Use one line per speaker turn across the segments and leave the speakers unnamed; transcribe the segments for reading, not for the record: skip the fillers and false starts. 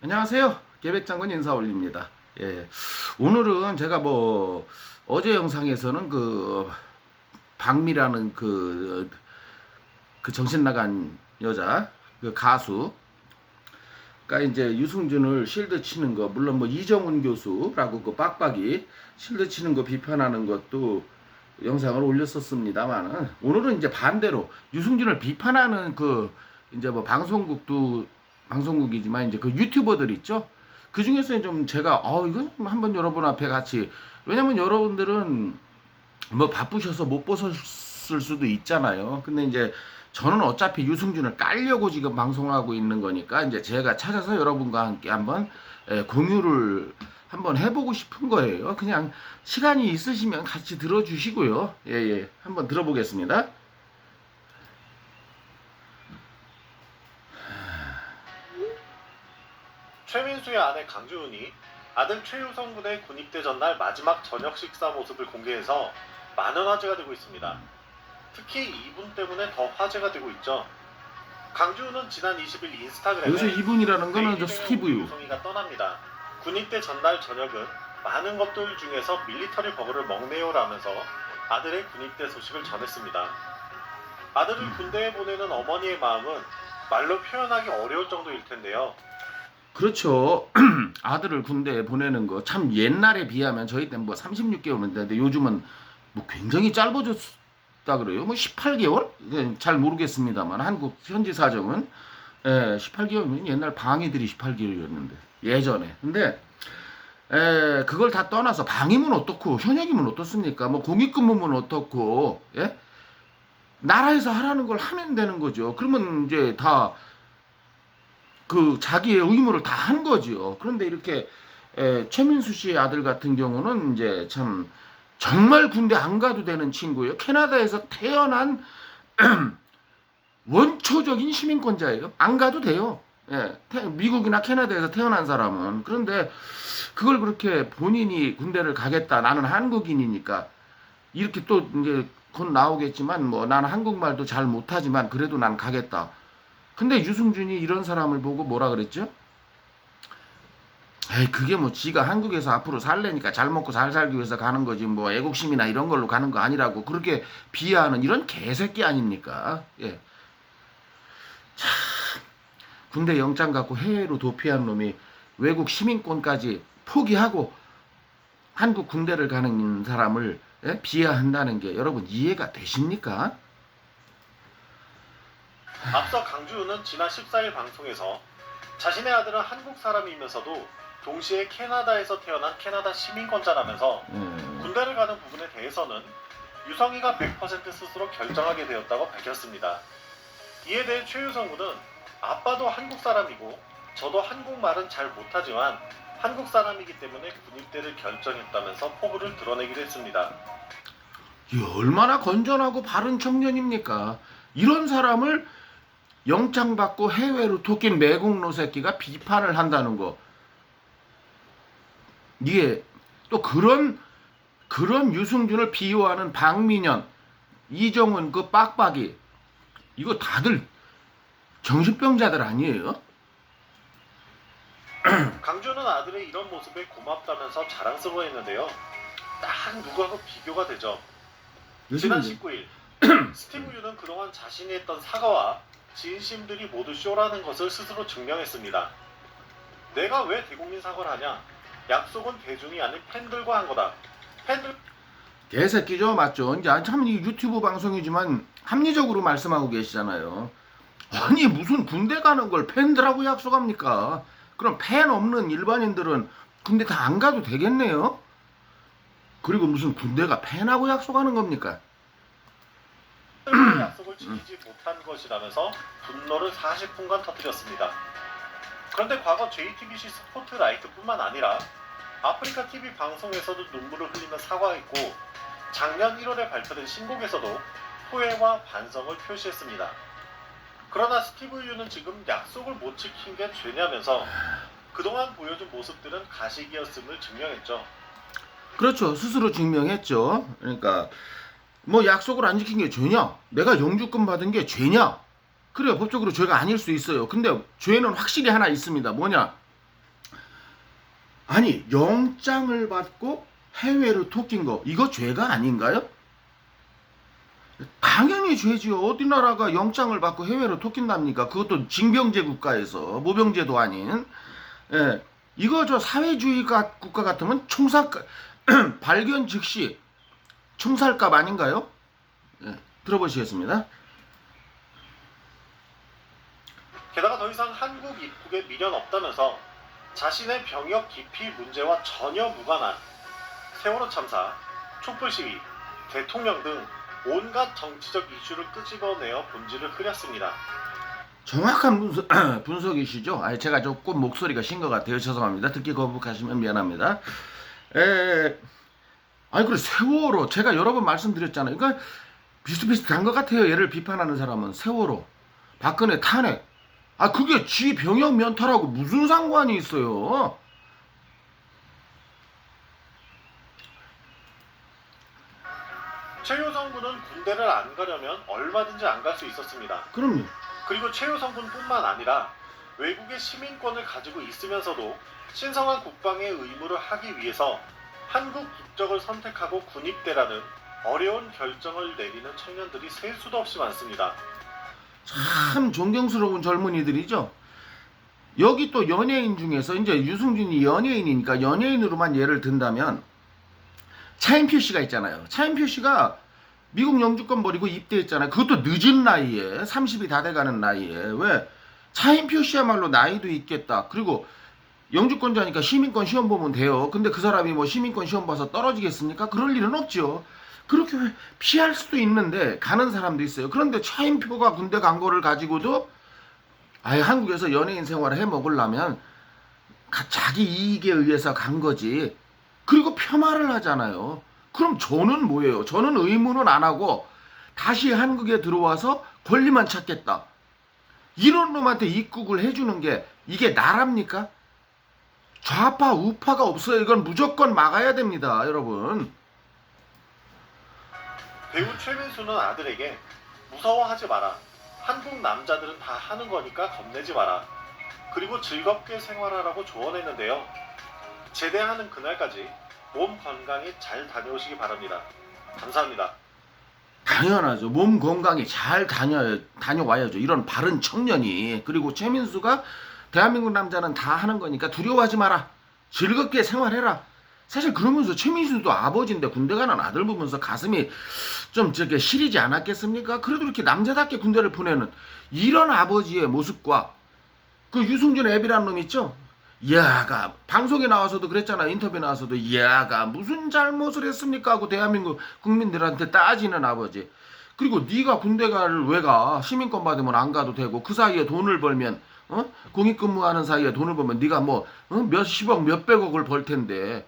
안녕하세요. 계백장군 인사 올립니다. 예. 오늘은 제가 어제 영상에서는 박미라는 그 정신 나간 여자, 그 가수가 이제 유승준을 실드 치는 거, 물론 이정훈 교수라고 그 빡빡이 실드 치는 거 비판하는 것도 영상을 올렸었습니다만, 오늘은 이제 반대로 유승준을 비판하는 이제 방송국이지만 이제 그 유튜버들 있죠. 그 중에서 좀 제가 이거 한번 여러분 앞에 같이, 왜냐면 여러분들은 바쁘셔서 못 보셨을 수도 있잖아요. 근데 이제 저는 어차피 유승준을 깔려고 지금 방송하고 있는 거니까 이제 제가 찾아서 여러분과 함께 한번 공유를 한번 해보고 싶은 거예요. 그냥 시간이 있으시면 같이 들어주시고요. 예, 한번 들어보겠습니다.
최민수의 아내 강주은이 아들 최유성 군의 군입대 전날 마지막 저녁 식사 모습을 공개해서 많은 화제가 되고 있습니다. 특히 이분 때문에 더 화제가 되고 있죠. 강주은은 지난 20일 인스타그램에
여기서 이분이라는 거는 저 스티브유.
유성이가 떠납니다. 군입대 전날 저녁은 많은 것들 중에서 밀리터리 버거를 먹네요라면서 아들의 군입대 소식을 전했습니다. 아들을 군대에 보내는 어머니의 마음은 말로 표현하기 어려울 정도일 텐데요.
그렇죠. 아들을 군대에 보내는 거 참 옛날에 비하면 저희 때는 36개월인데 근데 요즘은 굉장히 짧아졌다 그래요. 18개월? 잘 모르겠습니다만 한국 현지 사정은 18개월이면 옛날 방위들이 18개월이었는데 예전에. 근데 그걸 다 떠나서 방위면 어떻고 현역이면 어떻습니까? 공익근무면 어떻고, 예? 나라에서 하라는 걸 하면 되는 거죠. 그러면 이제 다 자기의 의무를 다 한 거지요. 그런데 이렇게 최민수 씨의 아들 같은 경우는 이제 참 정말 군대 안 가도 되는 친구예요. 캐나다에서 태어난 원초적인 시민권자예요. 안 가도 돼요. 예, 미국이나 캐나다에서 태어난 사람은. 그런데 그걸 그렇게 본인이 군대를 가겠다. 나는 한국인이니까. 이렇게 또 이제 곧 나오겠지만 나는 한국말도 잘 못하지만 그래도 난 가겠다. 근데 유승준이 이런 사람을 보고 뭐라 그랬죠? 그게 지가 한국에서 앞으로 살래니까 잘 먹고 잘 살기 위해서 가는 거지 애국심이나 이런 걸로 가는 거 아니라고 그렇게 비하하는 이런 개새끼 아닙니까? 예. 참, 군대 영장 갖고 해외로 도피한 놈이 외국 시민권까지 포기하고 한국 군대를 가는 사람을 비하한다는 게 여러분 이해가 되십니까?
앞서 강주은은 지난 14일 방송에서 자신의 아들은 한국 사람이면서도 동시에 캐나다에서 태어난 캐나다 시민권자라면서 군대를 가는 부분에 대해서는 유성이가 100% 스스로 결정하게 되었다고 밝혔습니다. 이에 대해 최유성 군은 아빠도 한국 사람이고 저도 한국말은 잘 못하지만 한국 사람이기 때문에 군입대를 결정했다면서 포부를 드러내기도 했습니다.
이 얼마나 건전하고 바른 청년입니까? 이런 사람을 영장받고 해외로 토낀 매국노 새끼가 비판을 한다는 거. 이게 또 그런 유승준을 비호하는 박민현, 이정훈 그 빡빡이, 이거 다들 정신병자들 아니에요?
강주는 아들의 이런 모습에 고맙다면서 자랑스러워했는데요. 딱 누구하고 비교가 되죠. 지난 19일 스티브 유는 그동안 자신이 했던 사과와 진심들이 모두 쇼라는 것을 스스로 증명했습니다. 내가 왜 대국민 사과를 하냐? 약속은 대중이 아닌 팬들과 한 거다. 팬들
개새끼죠, 맞죠? 이제 참 이 유튜브 방송이지만 합리적으로 말씀하고 계시잖아요. 아니 무슨 군대 가는 걸 팬들하고 약속합니까? 그럼 팬 없는 일반인들은 군대 다 안 가도 되겠네요? 그리고 무슨 군대가 팬하고 약속하는 겁니까?
약속을 지키지 못한 것이라면서 분노를 40분간 터뜨렸습니다. 그런데 과거 JTBC 스포트라이트뿐만 아니라 아프리카 TV 방송에서도 눈물을 흘리며 사과했고 작년 1월에 발표된 신곡에서도 후회와 반성을 표시했습니다. 그러나 스티브 유는 지금 약속을 못 지킨 게 죄냐면서 그동안 보여준 모습들은 가식이었음을 증명했죠.
그렇죠. 스스로 증명했죠. 그러니까 약속을 안 지킨 게 죄냐? 내가 영주권 받은 게 죄냐? 그래요. 법적으로 죄가 아닐 수 있어요. 근데 죄는 확실히 하나 있습니다. 뭐냐? 아니 영장을 받고 해외로 토낀 거 이거 죄가 아닌가요? 당연히 죄지요. 어디 나라가 영장을 받고 해외로 토낀답니까? 그것도 징병제 국가에서 모병제도 아닌. 예, 이거 저 사회주의 국가 같으면 총살가 발견 즉시 총살값 아닌가요? 예, 들어보시겠습니다.
게다가 더 이상 한국 입국에 미련 없다면서 자신의 병역 기피 문제와 전혀 무관한 세월호 참사, 촛불 시위, 대통령 등 온갖 정치적 이슈를 끄집어내어 본질을 흐렸습니다.
정확한 분석이시죠? 제가 조금 목소리가 쉰 것 같아요. 죄송합니다. 듣기 거북하시면 미안합니다. 아니 그래 세월호 제가 여러 번 말씀드렸잖아요. 그러니까 비슷비슷한 것 같아요. 얘를 비판하는 사람은 세월호, 박근혜 탄핵. 그게 지 병역 면탈하고 무슨 상관이 있어요?
최효성 군은 군대를 안 가려면 얼마든지 안 갈 수 있었습니다.
그럼요.
그리고 최효성 군뿐만 아니라 외국의 시민권을 가지고 있으면서도 신성한 국방의 의무를 하기 위해서 한국 국적을 선택하고 군입대라는 어려운 결정을 내리는 청년들이 셀 수도 없이 많습니다.
참 존경스러운 젊은이들이죠. 여기 또 연예인 중에서 이제 유승준이 연예인이니까 연예인으로만 예를 든다면 차인표 씨가 있잖아요. 차인표 씨가 미국 영주권 버리고 입대했잖아요. 그것도 늦은 나이에 30이 다 돼가는 나이에. 왜? 차인표 씨야말로 나이도 있겠다. 그리고 영주권자니까 시민권 시험 보면 돼요. 근데 그 사람이 뭐 시민권 시험 봐서 떨어지겠습니까? 그럴 일은 없죠. 그렇게 피할 수도 있는데 가는 사람도 있어요. 그런데 차인표가 군대 간 거를 가지고도 한국에서 연예인 생활을 해 먹으려면 자기 이익에 의해서 간 거지. 그리고 폄하를 하잖아요. 그럼 저는 뭐예요? 저는 의무는 안 하고 다시 한국에 들어와서 권리만 찾겠다. 이런 놈한테 입국을 해주는 게 이게 나랍니까? 좌파 우파가 없어요. 이건 무조건 막아야 됩니다, 여러분.
배우 최민수는 아들에게 무서워하지 마라. 한국 남자들은 다 하는 거니까 겁내지 마라. 그리고 즐겁게 생활하라고 조언했는데요. 제대하는 그날까지 몸 건강히 잘 다녀오시기 바랍니다. 감사합니다.
당연하죠. 몸 건강히 잘 다녀와야죠. 이런 바른 청년이. 그리고 최민수가 대한민국 남자는 다 하는 거니까 두려워하지 마라. 즐겁게 생활해라. 사실 그러면서 최민수도 아버지인데 군대 가는 아들 보면서 가슴이 좀 시리지 않았겠습니까? 그래도 이렇게 남자답게 군대를 보내는 이런 아버지의 모습과 그 유승준 애비라는 놈 있죠? 얘가 방송에 나와서도 그랬잖아. 인터뷰에 나와서도 얘가 무슨 잘못을 했습니까 하고 대한민국 국민들한테 따지는 아버지. 그리고 네가 군대 가를 왜 가? 시민권 받으면 안 가도 되고 그 사이에 돈을 벌면 공익근무하는 사이에 돈을 벌면 네가 몇십억 몇백억을 벌 텐데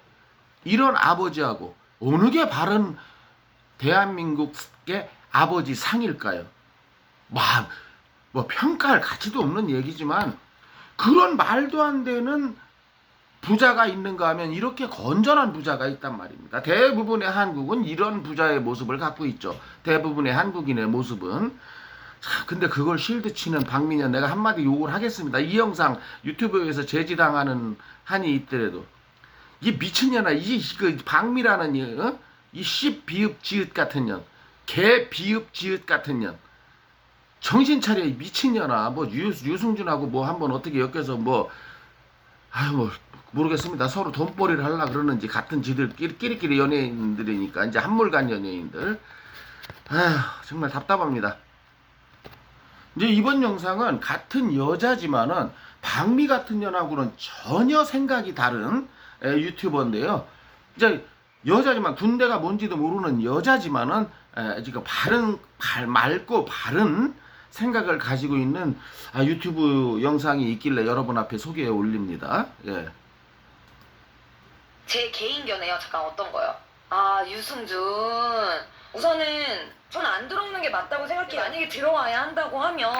이런 아버지하고 어느 게 바른 대한민국의 아버지 상일까요? 뭐 평가할 가치도 없는 얘기지만 그런 말도 안 되는 부자가 있는가 하면 이렇게 건전한 부자가 있단 말입니다. 대부분의 한국은 이런 부자의 모습을 갖고 있죠. 대부분의 한국인의 모습은. 근데 그걸 실드치는 박민현 내가 한마디 욕을 하겠습니다. 이 영상 유튜브에서 제지당하는 한이 있더라도 이 미친년아 그 박미라는 이 씨 비읍 지읒 같은 년, 개 비읍 지읒 같은 년, 정신 차려 이 미친년아. 뭐 유승준하고 뭐 한번 어떻게 엮여서 모르겠습니다. 서로 돈벌이를 하려 그러는지 같은 지들 끼리끼리 연예인들이니까 이제 한물간 연예인들. 정말 답답합니다. 이제 이번 영상은 같은 여자지만은 박미 같은 년하고는 전혀 생각이 다른 유튜버인데요. 이제 여자지만 군대가 뭔지도 모르는 여자지만은 지금 맑고 바른 생각을 가지고 있는 유튜브 영상이 있길래 여러분 앞에 소개해 올립니다. 예.
제 개인 견해요. 잠깐 어떤 거요? 유승준. 우선은 전 안 들어오는 게 맞다고 생각해요. 만약에 들어와야 한다고 하면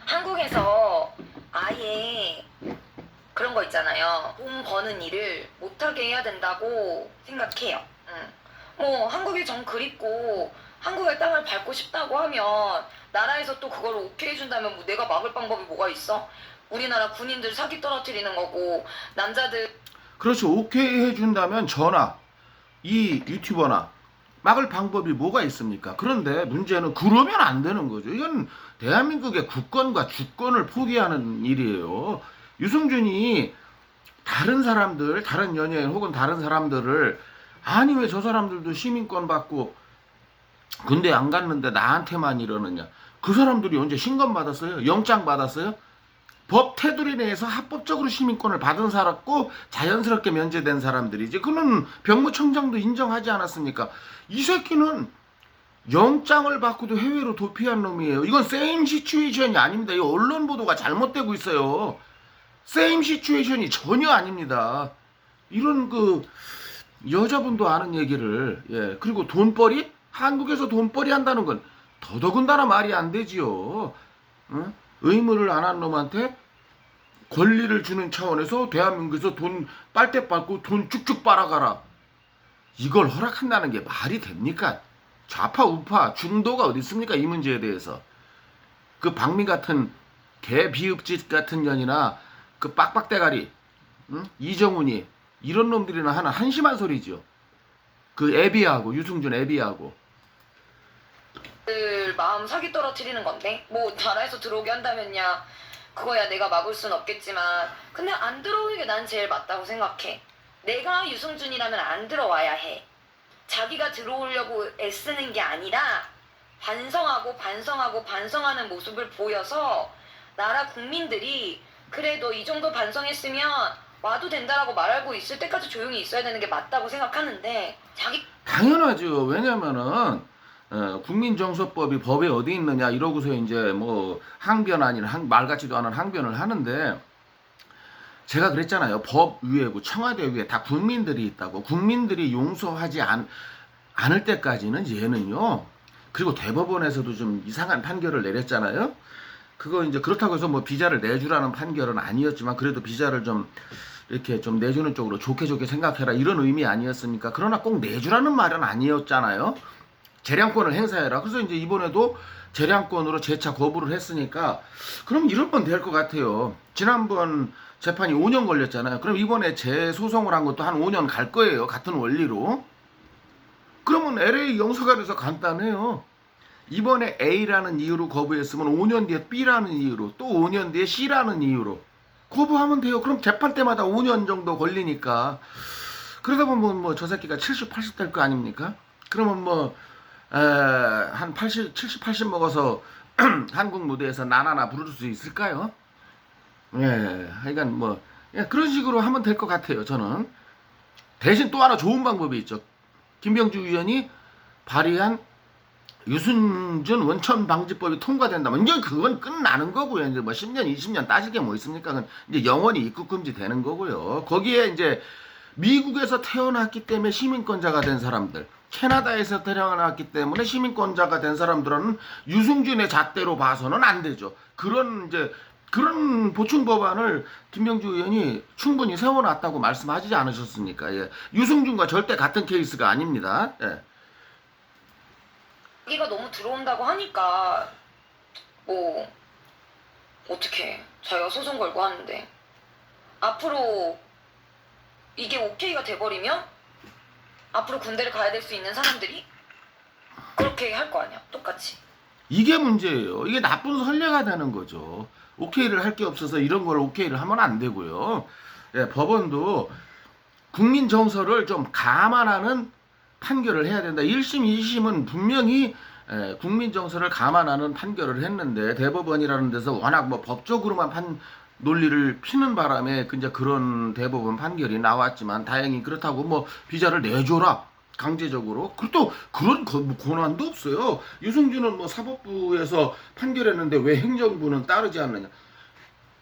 한국에서 아예 그런 거 있잖아요. 돈 버는 일을 못하게 해야 된다고 생각해요. 뭐 한국이 정 그립고 한국의 땅을 밟고 싶다고 하면 나라에서 또 그걸 오케이 해준다면 내가 막을 방법이 뭐가 있어? 우리나라 군인들 사기 떨어뜨리는 거고 남자들
그렇죠. 오케이 해준다면 저나 이 유튜버나 막을 방법이 뭐가 있습니까? 그런데 문제는 그러면 안 되는 거죠. 이건 대한민국의 국권과 주권을 포기하는 일이에요. 유승준이 다른 사람들, 다른 연예인 혹은 다른 사람들을 아니 왜 저 사람들도 시민권 받고 군대 안 갔는데 나한테만 이러느냐. 그 사람들이 언제 신검 받았어요? 영장 받았어요? 법 테두리 내에서 합법적으로 시민권을 받은 사람고 자연스럽게 면제된 사람들이지. 그는 병무청장도 인정하지 않았습니까? 이 새끼는 영장을 받고도 해외로 도피한 놈이에요. 이건 세임 시츄에이션이 아닙니다. 이 언론 보도가 잘못되고 있어요. 세임 시츄에이션이 전혀 아닙니다. 이런 그 여자분도 아는 얘기를 그리고 돈벌이? 한국에서 돈벌이 한다는 건 더더군다나 말이 안 되지요. 응? 의무를 안 한 놈한테 권리를 주는 차원에서 대한민국에서 돈 빨대 빨고 돈 쭉쭉 빨아가라. 이걸 허락한다는 게 말이 됩니까? 좌파 우파 중도가 어디 있습니까? 이 문제에 대해서. 그 박미 같은 개 비읍짓 같은 년이나 그 빡빡대가리 이정훈이 이런 놈들이나 하는 한심한 소리죠. 그 애비하고 유승준 애비하고.
마음 사기 떨어뜨리는 건데 뭐 나라에서 들어오게 한다면야 그거야 내가 막을 순 없겠지만 근데 안 들어오는 게 난 제일 맞다고 생각해. 내가 유승준이라면 안 들어와야 해. 자기가 들어오려고 애쓰는 게 아니라 반성하고 반성하는 모습을 보여서 나라 국민들이 그래 너 이 정도 반성했으면 와도 된다라고 말하고 있을 때까지 조용히 있어야 되는 게 맞다고 생각하는데
당연하죠. 왜냐면은 국민정서법이 법에 어디 있느냐 이러고서 이제 뭐 항변 아닌 말 같지도 않은 항변을 하는데 제가 그랬잖아요. 법 위에고 청와대 위에 다 국민들이 있다고. 국민들이 용서하지 않을 때까지는 얘는요. 그리고 대법원에서도 좀 이상한 판결을 내렸잖아요. 그거 이제 그렇다고 해서 뭐 비자를 내주라는 판결은 아니었지만 그래도 비자를 좀 이렇게 좀 내주는 쪽으로 좋게 생각해라 이런 의미 아니었습니까? 그러나 꼭 내주라는 말은 아니었잖아요. 재량권을 행사해라. 그래서 이제 이번에도 재량권으로 재차 거부를 했으니까 그럼 이러면 될 것 같아요. 지난번 재판이 5년 걸렸잖아요. 그럼 이번에 재소송을 한 것도 한 5년 갈 거예요. 같은 원리로. 그러면 LA 영사관에서 간단해요. 이번에 A라는 이유로 거부했으면 5년 뒤에 B라는 이유로 또 5년 뒤에 C라는 이유로 거부하면 돼요. 그럼 재판 때마다 5년 정도 걸리니까 그러다 보면 뭐 저 새끼가 70, 80 될 거 아닙니까? 그러면 뭐 한 80, 70, 80 먹어서 한국 무대에서 나나나 부를 수 있을까요? 하여간 뭐 그런 식으로 하면 될 것 같아요. 저는. 대신 또 하나 좋은 방법이 있죠. 김병주 의원이 발의한 유승준 원천방지법이 통과된다면 이제 그건 끝나는 거고요. 이제 뭐 10년, 20년 따질 게 뭐 있습니까? 그건 이제 영원히 입국 금지 되는 거고요. 거기에 이제 미국에서 태어났기 때문에 시민권자가 된 사람들, 캐나다에서 태어났기 때문에 시민권자가 된 사람들은 유승준의 잣대로 봐서는 안 되죠. 그런 보충 법안을 김병주 의원이 충분히 세워놨다고 말씀하지 않으셨습니까? 유승준과 절대 같은 케이스가 아닙니다.
자기가 너무 들어온다고 하니까 뭐 어떻게 자기가 소송 걸고 하는데 앞으로 이게 오케이가 돼버리면 앞으로 군대를 가야 될 수 있는 사람들이 그렇게 할 거 아니야. 똑같이.
이게 문제예요. 이게 나쁜 선례가 되는 거죠. 오케이를 할 게 없어서 이런 걸 오케이를 하면 안 되고요. 법원도 국민 정서를 좀 감안하는 판결을 해야 된다. 1심, 2심은 분명히 국민 정서를 감안하는 판결을 했는데 대법원이라는 데서 워낙 뭐 법적으로만 논리를 피는 바람에 이제 그런 대법원 판결이 나왔지만 다행히 그렇다고 뭐 비자를 내줘라 강제적으로 또 그런 권한도 없어요. 유승준은 뭐 사법부에서 판결했는데 왜 행정부는 따르지 않느냐.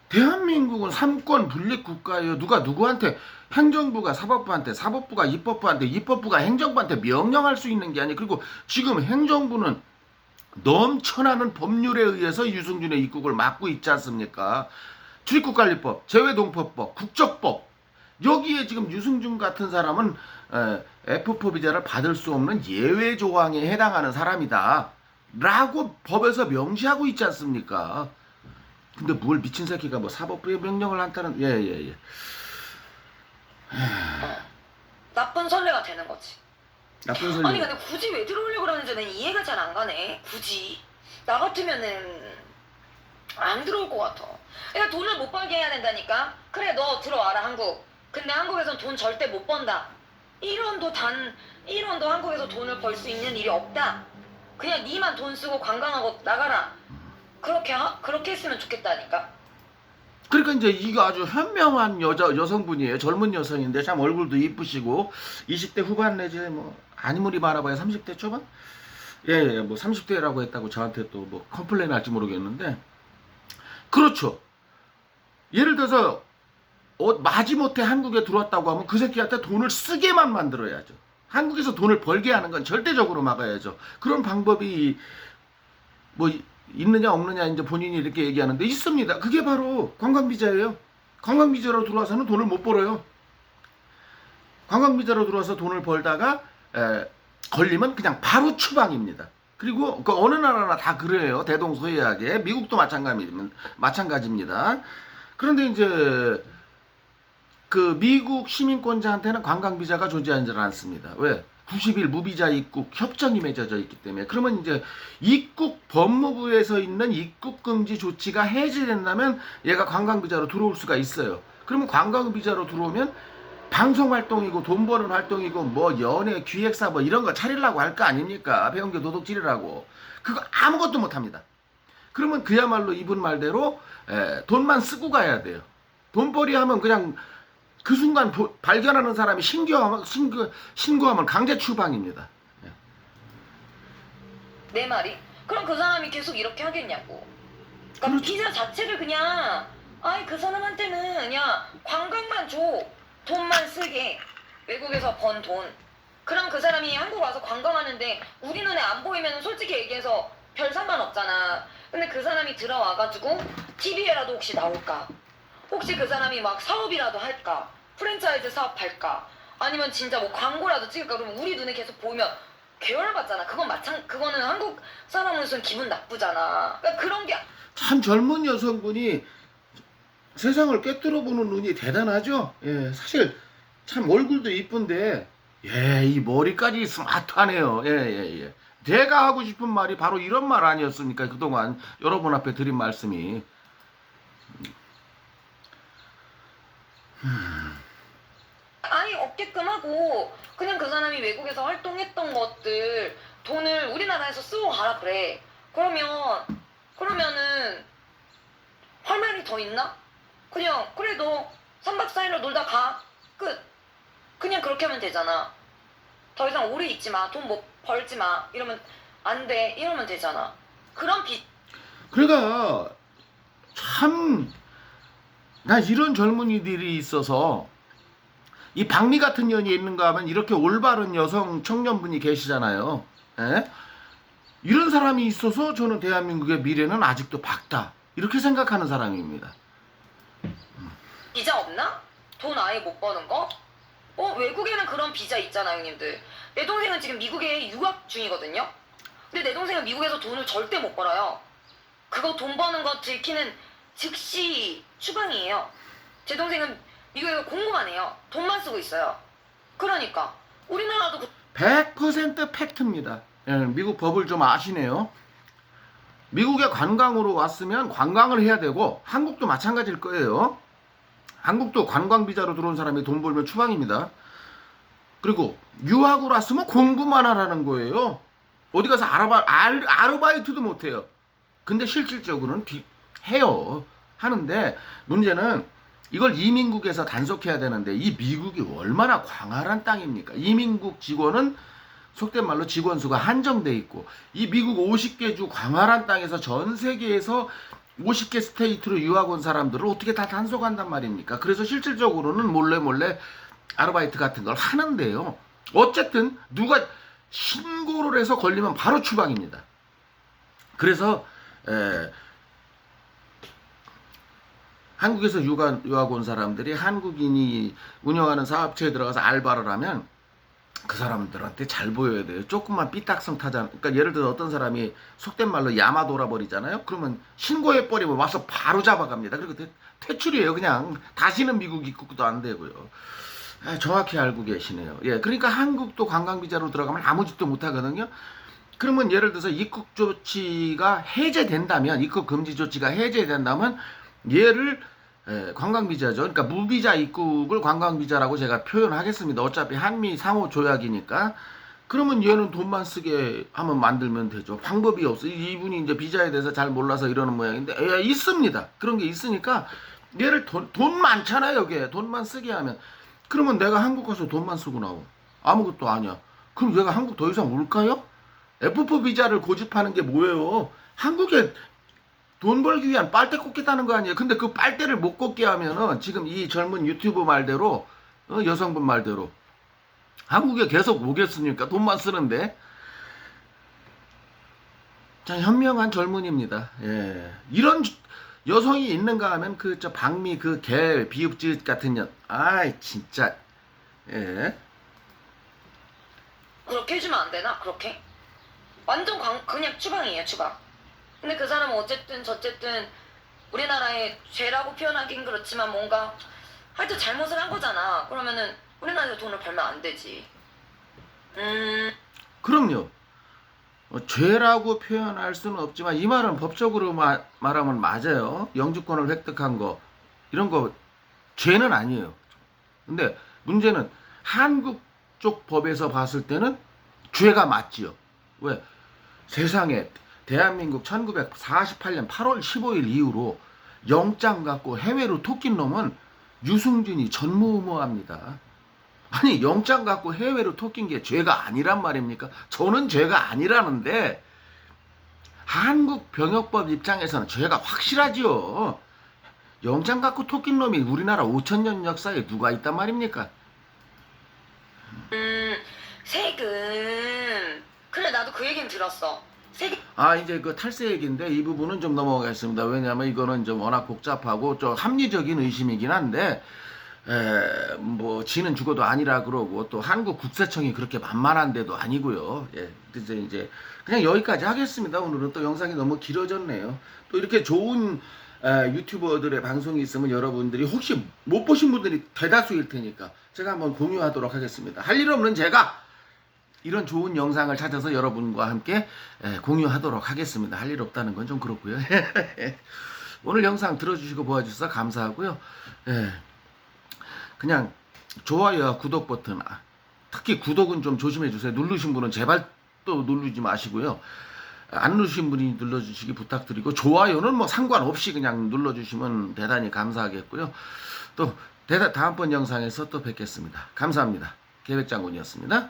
대한민국은 삼권 분립 국가예요. 누가 누구한테 행정부가 사법부한테, 사법부가 입법부한테, 입법부가 행정부한테 명령할 수 있는 게 아니에요. 그리고 지금 행정부는 넘쳐나는 법률에 의해서 유승준의 입국을 막고 있지 않습니까? 출입국관리법, 재외동포법, 국적법 여기에 지금 유승준 같은 사람은 F4 비자를 받을 수 없는 예외 조항에 해당하는 사람이다 라고 법에서 명시하고 있지 않습니까? 근데 뭘 미친 새끼가 뭐 사법부의 명령을 한다는
나쁜 선례가 되는 거지.
나쁜 소리.
아니 근데 굳이 왜 들어오려고 그러는지는 이해가 잘 안 가네. 굳이 나 같으면은 안 들어올 것 같아. 그러니까 돈을 못 벌게 해야 된다니까. 그래 너 들어와라 한국. 근데 한국에선 돈 절대 못 번다. 1원도 한국에서 돈을 벌 수 있는 일이 없다. 그냥 니만 돈 쓰고 관광하고 나가라. 그렇게 했으면 좋겠다니까.
그러니까 이제 이거 아주 현명한 여성분이에요. 젊은 여성인데 참 얼굴도 이쁘시고 20대 후반 내지 뭐 아무리 말아봐야 30대 초반? 예, 뭐 30대라고 했다고 저한테 또 뭐 컴플레인 할지 모르겠는데 그렇죠. 예를 들어서 마지못해 한국에 들어왔다고 하면 그 새끼한테 돈을 쓰게만 만들어야죠. 한국에서 돈을 벌게 하는 건 절대적으로 막아야죠. 그런 방법이 뭐 있느냐 없느냐 이제 본인이 이렇게 얘기하는데 있습니다. 그게 바로 관광비자예요. 관광비자로 들어와서는 돈을 못 벌어요. 관광비자로 들어와서 돈을 벌다가 걸리면 그냥 바로 추방입니다. 그리고 그 어느 나라나 다 그래요. 대동소이하게 미국도 마찬가지입니다. 그런데 이제 그 미국 시민권자한테는 관광비자가 존재하지 않습니다. 왜? 90일 무비자 입국 협정이 맺어져 있기 때문에. 그러면 이제 입국 법무부에서 있는 입국 금지 조치가 해제된다면 얘가 관광비자로 들어올 수가 있어요. 그러면 관광비자로 들어오면 방송 활동이고 돈 버는 활동이고 뭐 연예 기획사 뭐 이런 거 차리려고 할 거 아닙니까? 배운 게 도둑질이라고. 그거 아무것도 못 합니다. 그러면 그야말로 이분 말대로 돈만 쓰고 가야 돼요. 돈벌이 하면 그냥 그 순간 발견하는 사람이 신고하면 강제 추방입니다.
내 말이? 그럼 그 사람이 계속 이렇게 하겠냐고. 그러니까
그렇죠.
비자 자체를 그냥 그 사람한테는 그냥 관광만 줘. 돈만 쓰게. 외국에서 번 돈. 그럼 그 사람이 한국 와서 관광하는데 우리 눈에 안 보이면 솔직히 얘기해서 별 상관없잖아. 근데 그 사람이 들어와가지고 TV에라도 혹시 나올까? 혹시 그 사람이 막 사업이라도 할까? 프랜차이즈 사업 할까? 아니면 진짜 뭐 광고라도 찍을까? 그러면 우리 눈에 계속 보이면 계열받잖아. 그거는 한국 사람으로서는 기분 나쁘잖아. 그러니까 그런 게
참 젊은 여성분이 세상을 꿰뚫어보는 눈이 대단하죠. 예, 사실 참 얼굴도 이쁜데 이 머리까지 스마트하네요. 예. 제가 하고 싶은 말이 바로 이런 말 아니었습니까? 그동안 여러분 앞에 드린 말씀이.
아예 없게끔 하고 그냥 그 사람이 외국에서 활동했던 것들 돈을 우리나라에서 쓰고 가라 그래. 그러면은 할 말이 더 있나? 그냥 그래도 3박 4일로 놀다 가. 끝. 그냥 그렇게 하면 되잖아. 더 이상 오래 있지 마. 돈 뭐 벌지 마. 이러면 안 돼. 이러면 되잖아.
그러니까 참 나 이런 젊은이들이 있어서 이 박미 같은 년이 있는가 하면 이렇게 올바른 여성 청년분이 계시잖아요. 예? 이런 사람이 있어서 저는 대한민국의 미래는 아직도 밝다. 이렇게 생각하는 사람입니다.
비자 없나? 돈 아예 못 버는 거? 외국에는 그런 비자 있잖아요, 형님들. 내 동생은 지금 미국에 유학 중이거든요. 근데 내 동생은 미국에서 돈을 절대 못 벌어요. 그거 돈 버는 거 들키는 즉시 추방이에요. 제 동생은 미국에서 공부만 해요. 돈만 쓰고 있어요. 그러니까 우리나라도
100% 팩트입니다. 예, 미국 법을 좀 아시네요. 미국에 관광으로 왔으면 관광을 해야 되고 한국도 마찬가지일 거예요. 한국도 관광 비자로 들어온 사람이 돈 벌면 추방입니다. 그리고 유학으로 왔으면 공부만 하라는 거예요. 어디 가서 아르바이트도 못 해요. 근데 실질적으로는 해요. 하는데 문제는 이걸 이민국에서 단속해야 되는데 이 미국이 얼마나 광활한 땅입니까? 이민국 직원은 속된 말로 직원 수가 한정돼 있고 이 미국 50개 주 광활한 땅에서 전 세계에서 50개 스테이트로 유학 온 사람들을 어떻게 다 단속한단 말입니까? 그래서 실질적으로는 몰래 아르바이트 같은 걸 하는데요. 어쨌든 누가 신고를 해서 걸리면 바로 추방입니다. 그래서 한국에서 유학 온 사람들이 한국인이 운영하는 사업체에 들어가서 알바를 하면 그 사람들한테 잘 보여야 돼요. 조금만 삐딱성 타잖아. 그러니까 예를 들어 어떤 사람이 속된 말로 야마 돌아버리잖아요. 그러면 신고해버리면 와서 바로 잡아갑니다. 그리고 퇴출이에요. 그냥 다시는 미국 입국도 안 되고요. 정확히 알고 계시네요. 예, 그러니까 한국도 관광 비자로 들어가면 아무 짓도 못 하거든요. 그러면 예를 들어서 입국 조치가 해제된다면, 입국 금지 조치가 해제된다면 얘를 관광 비자죠. 그러니까 무비자 입국을 관광 비자라고 제가 표현하겠습니다. 어차피 한미 상호 조약이니까. 그러면 얘는 돈만 쓰게 하면 만들면 되죠. 방법이 없어. 이분이 이제 비자에 대해서 잘 몰라서 이러는 모양인데, 있습니다. 그런 게 있으니까 얘를 돈 많잖아요. 여기에 돈만 쓰게 하면. 그러면 내가 한국 가서 돈만 쓰고 나오. 아무것도 아니야. 그럼 얘가 한국 더 이상 올까요? F4 비자를 고집하는 게 뭐예요? 한국에 돈 벌기 위한 빨대 꽂겠다는 거 아니에요? 근데 그 빨대를 못 꽂게 하면은 지금 이 젊은 유튜브 말대로, 여성분 말대로 한국에 계속 오겠습니까? 돈만 쓰는데. 자, 현명한 젊은입니다. 예. 이런 여성이 있는가 하면 그 저 박미 그 개 비읍짓 같은 아이 진짜. 예.
그렇게 해주면 안 되나? 그렇게? 완전 그냥 추방이에요, 추방. 근데 그 사람은 어쨌든 저쨌든 우리나라의 죄라고 표현하긴 그렇지만 뭔가 하여튼 잘못을 한 거잖아. 그러면은 우리나라에서 돈을 벌면 안 되지.
그럼요. 죄라고 표현할 수는 없지만 이 말은 법적으로 말하면 맞아요. 영주권을 획득한 거 이런 거 죄는 아니에요. 근데 문제는 한국 쪽 법에서 봤을 때는 죄가 맞지요. 왜? 세상에 대한민국 1948년 8월 15일 이후로 영장 갖고 해외로 토낀 놈은 유승준이 전무후무합니다. 아니 영장 갖고 해외로 토낀 게 죄가 아니란 말입니까? 저는 죄가 아니라는데 한국 병역법 입장에서는 죄가 확실하지요. 영장 갖고 토낀 놈이 우리나라 5천년 역사에 누가 있단 말입니까?
세금. 그래, 나도 그 얘기는 들었어. 세금.
이제 그 탈세 얘기인데 이 부분은 좀 넘어가겠습니다. 왜냐하면 이거는 좀 워낙 복잡하고 좀 합리적인 의심이긴 한데, 뭐 지는 죽어도 아니라 그러고 또 한국 국세청이 그렇게 만만한 데도 아니고요. 예, 이제 그냥 여기까지 하겠습니다. 오늘은 또 영상이 너무 길어졌네요. 또 이렇게 좋은 유튜버들의 방송이 있으면 여러분들이 혹시 못 보신 분들이 대다수일 테니까 제가 한번 공유하도록 하겠습니다. 할 일 없는 제가 이런 좋은 영상을 찾아서 여러분과 함께 공유하도록 하겠습니다. 할 일 없다는 건 좀 그렇고요. 오늘 영상 들어주시고 보아주셔서 감사하고요. 그냥 좋아요와 구독 버튼, 특히 구독은 좀 조심해 주세요. 누르신 분은 제발 또 누르지 마시고요. 안 누르신 분이 눌러주시기 부탁드리고, 좋아요는 뭐 상관없이 그냥 눌러주시면 대단히 감사하겠고요. 또 다음번 영상에서 또 뵙겠습니다. 감사합니다. 계백장군이었습니다.